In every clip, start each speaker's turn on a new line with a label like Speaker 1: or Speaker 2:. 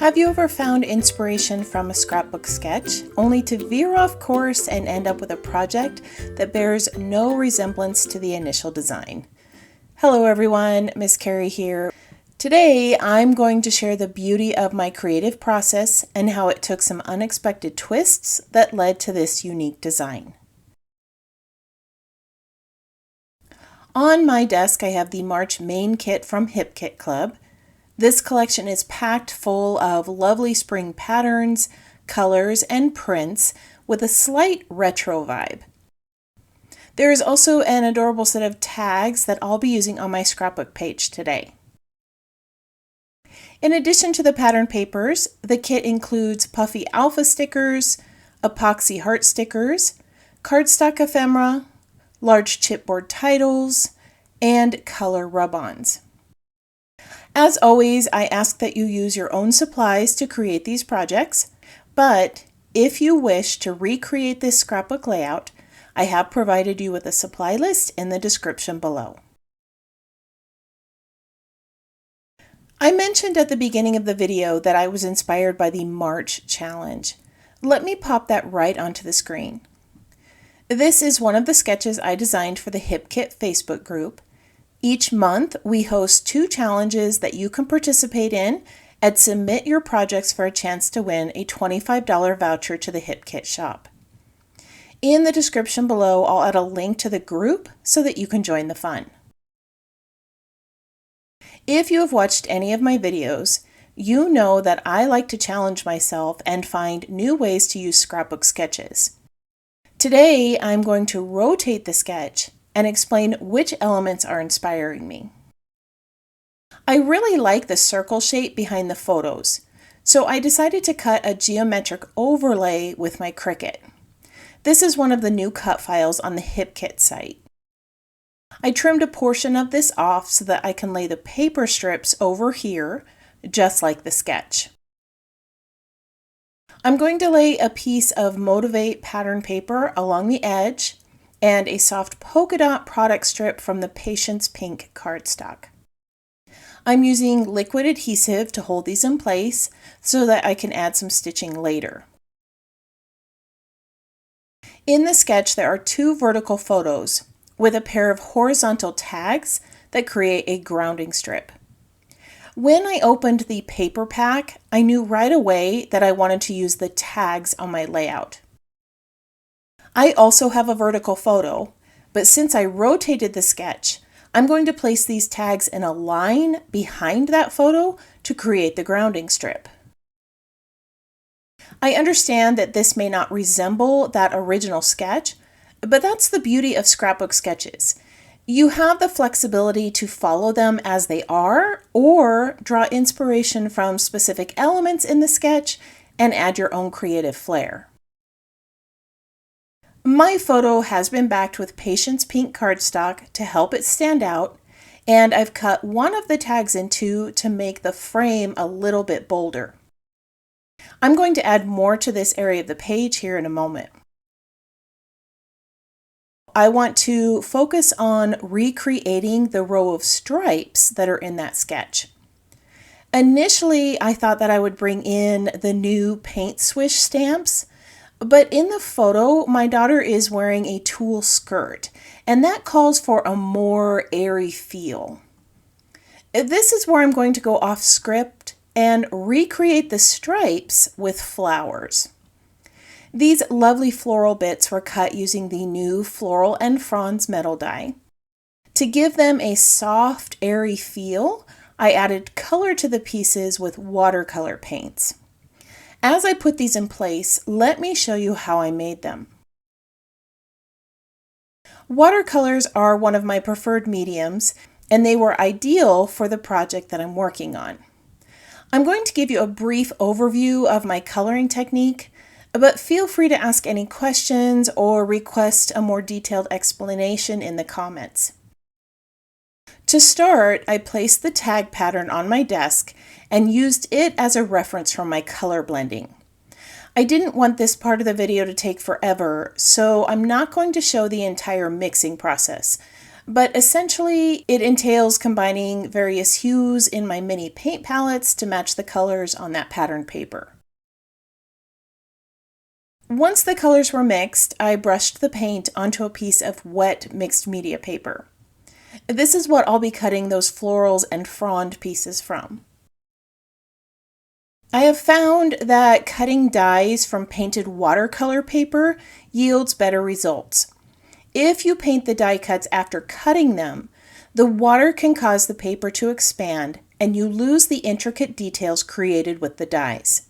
Speaker 1: Have you ever found inspiration from a scrapbook sketch, only to veer off course and end up with a project that bears no resemblance to the initial design? Hello everyone, Miss Carrie here. Today I'm going to share the beauty of my creative process and how it took some unexpected twists that led to this unique design. On my desk I have the March main kit from Hip Kit Club. This collection is packed full of lovely spring patterns, colors, and prints with a slight retro vibe. There is also an adorable set of tags that I'll be using on my scrapbook page today. In addition to the pattern papers, the kit includes puffy alpha stickers, epoxy heart stickers, cardstock ephemera, large chipboard titles, and color rub-ons. As always, I ask that you use your own supplies to create these projects, but if you wish to recreate this scrapbook layout, I have provided you with a supply list in the description below. I mentioned at the beginning of the video that I was inspired by the March challenge. Let me pop that right onto the screen. This is one of the sketches I designed for the Hip Kit Facebook group. Each month, we host 2 challenges that you can participate in and submit your projects for a chance to win a $25 voucher to the Hip Kit shop. In the description below, I'll add a link to the group so that you can join the fun. If you have watched any of my videos, you know that I like to challenge myself and find new ways to use scrapbook sketches. Today, I'm going to rotate the sketch and explain which elements are inspiring me. I really like the circle shape behind the photos, so I decided to cut a geometric overlay with my Cricut. This is one of the new cut files on the HipKit site. I trimmed a portion of this off so that I can lay the paper strips over here, just like the sketch. I'm going to lay a piece of Motivate pattern paper along the edge and a soft polka dot product strip from the Patience Pink cardstock. I'm using liquid adhesive to hold these in place so that I can add some stitching later. In the sketch, there are 2 vertical photos with a pair of horizontal tags that create a grounding strip. When I opened the paper pack, I knew right away that I wanted to use the tags on my layout. I also have a vertical photo, but since I rotated the sketch, I'm going to place these tags in a line behind that photo to create the grounding strip. I understand that this may not resemble that original sketch, but that's the beauty of scrapbook sketches. You have the flexibility to follow them as they are or draw inspiration from specific elements in the sketch and add your own creative flair. My photo has been backed with Patience Pink cardstock to help it stand out, and I've cut one of the tags in 2 to make the frame a little bit bolder. I'm going to add more to this area of the page here in a moment. I want to focus on recreating the row of stripes that are in that sketch. Initially, I thought that I would bring in the new paint swish stamps, but in the photo, my daughter is wearing a tulle skirt, and that calls for a more airy feel. This is where I'm going to go off script and recreate the stripes with flowers. These lovely floral bits were cut using the new Floral and Fronds metal die. To give them a soft, airy feel, I added color to the pieces with watercolor paints. As I put these in place, let me show you how I made them. Watercolors are one of my preferred mediums, and they were ideal for the project that I'm working on. I'm going to give you a brief overview of my coloring technique, but feel free to ask any questions or request a more detailed explanation in the comments. To start, I placed the tag pattern on my desk and used it as a reference for my color blending. I didn't want this part of the video to take forever, so I'm not going to show the entire mixing process, but essentially it entails combining various hues in my mini paint palettes to match the colors on that pattern paper. Once the colors were mixed, I brushed the paint onto a piece of wet mixed media paper. This is what I'll be cutting those florals and frond pieces from. I have found that cutting dies from painted watercolor paper yields better results. If you paint the die cuts after cutting them, the water can cause the paper to expand and you lose the intricate details created with the dies.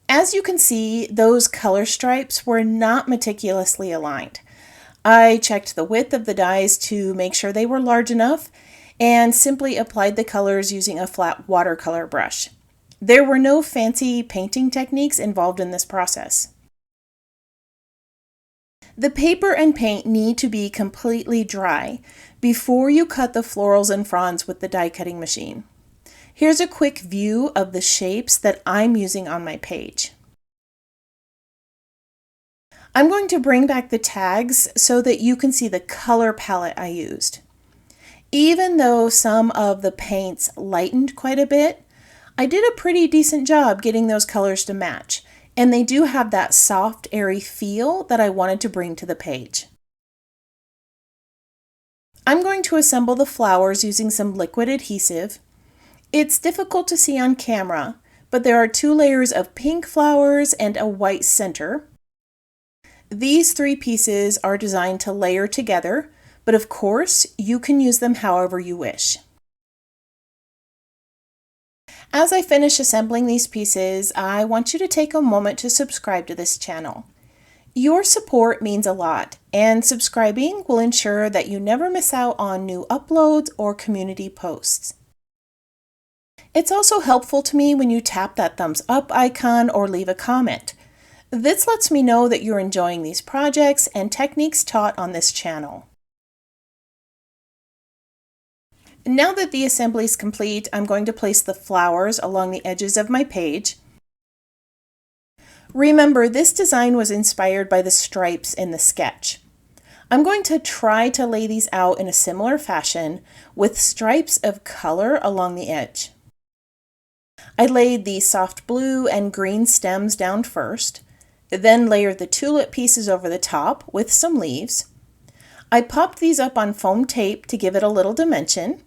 Speaker 1: As you can see, those color stripes were not meticulously aligned. I checked the width of the dies to make sure they were large enough and simply applied the colors using a flat watercolor brush. There were no fancy painting techniques involved in this process. The paper and paint need to be completely dry before you cut the florals and fronds with the die cutting machine. Here's a quick view of the shapes that I'm using on my page. I'm going to bring back the tags so that you can see the color palette I used. Even though some of the paints lightened quite a bit, I did a pretty decent job getting those colors to match. And they do have that soft, airy feel that I wanted to bring to the page. I'm going to assemble the flowers using some liquid adhesive. It's difficult to see on camera, but there are 2 layers of pink flowers and a white center. These 3 pieces are designed to layer together, but of course, you can use them however you wish. As I finish assembling these pieces, I want you to take a moment to subscribe to this channel. Your support means a lot, and subscribing will ensure that you never miss out on new uploads or community posts. It's also helpful to me when you tap that thumbs up icon or leave a comment. This lets me know that you're enjoying these projects and techniques taught on this channel. Now that the assembly is complete, I'm going to place the flowers along the edges of my page. Remember, this design was inspired by the stripes in the sketch. I'm going to try to lay these out in a similar fashion with stripes of color along the edge. I laid the soft blue and green stems down first, then layered the tulip pieces over the top with some leaves. I popped these up on foam tape to give it a little dimension.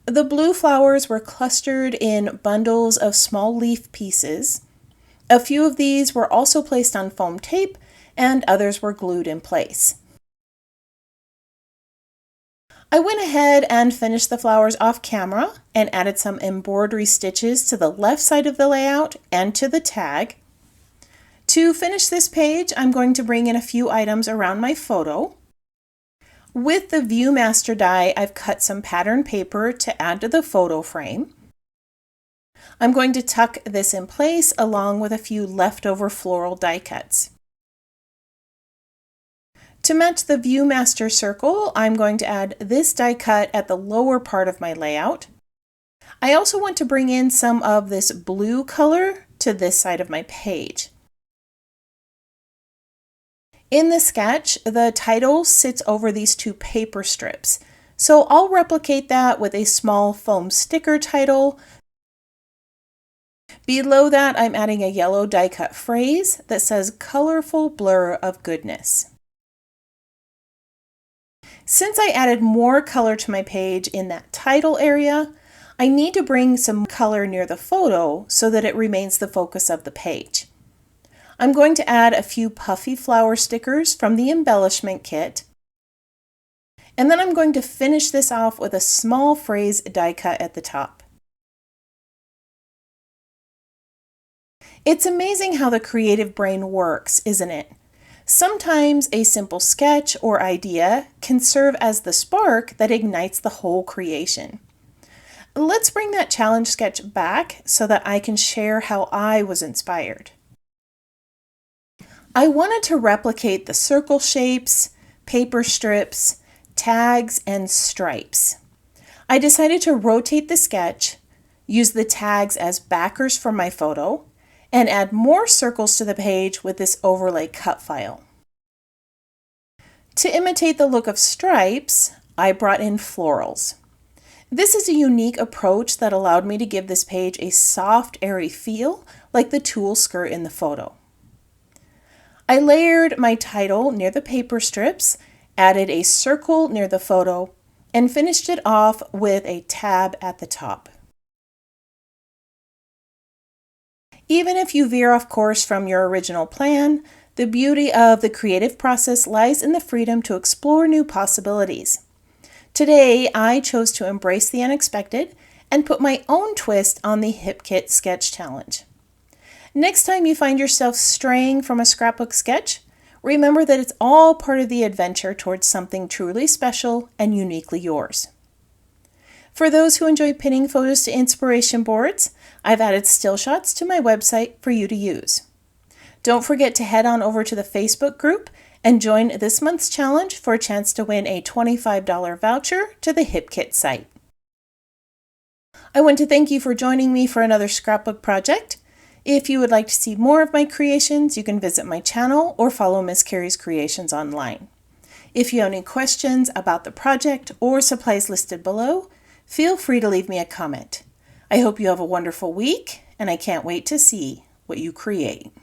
Speaker 1: The blue flowers were clustered in bundles of small leaf pieces. A few of these were also placed on foam tape and others were glued in place. I went ahead and finished the flowers off camera and added some embroidery stitches to the left side of the layout and to the tag. To finish this page, I'm going to bring in a few items around my photo. With the ViewMaster die, I've cut some pattern paper to add to the photo frame. I'm going to tuck this in place along with a few leftover floral die cuts. To match the ViewMaster circle, I'm going to add this die cut at the lower part of my layout. I also want to bring in some of this blue color to this side of my page. In the sketch, the title sits over these 2 paper strips, so I'll replicate that with a small foam sticker title. Below that, I'm adding a yellow die cut phrase that says "Colorful Blur of Goodness." Since I added more color to my page in that title area, I need to bring some color near the photo so that it remains the focus of the page. I'm going to add a few puffy flower stickers from the embellishment kit. And then I'm going to finish this off with a small phrase die cut at the top. It's amazing how the creative brain works, isn't it? Sometimes a simple sketch or idea can serve as the spark that ignites the whole creation. Let's bring that challenge sketch back so that I can share how I was inspired. I wanted to replicate the circle shapes, paper strips, tags, and stripes. I decided to rotate the sketch, use the tags as backers for my photo, and add more circles to the page with this overlay cut file. To imitate the look of stripes, I brought in florals. This is a unique approach that allowed me to give this page a soft, airy feel like the tulle skirt in the photo. I layered my title near the paper strips, added a circle near the photo, and finished it off with a tab at the top. Even if you veer off course from your original plan, the beauty of the creative process lies in the freedom to explore new possibilities. Today, I chose to embrace the unexpected and put my own twist on the Hip Kit Sketch Challenge. Next time you find yourself straying from a scrapbook sketch, remember that it's all part of the adventure towards something truly special and uniquely yours. For those who enjoy pinning photos to inspiration boards, I've added still shots to my website for you to use. Don't forget to head on over to the Facebook group and join this month's challenge for a chance to win a $25 voucher to the Hip Kit site. I want to thank you for joining me for another scrapbook project. If you would like to see more of my creations, you can visit my channel or follow Miss Carrie's Creations online. If you have any questions about the project or supplies listed below, feel free to leave me a comment. I hope you have a wonderful week, and I can't wait to see what you create.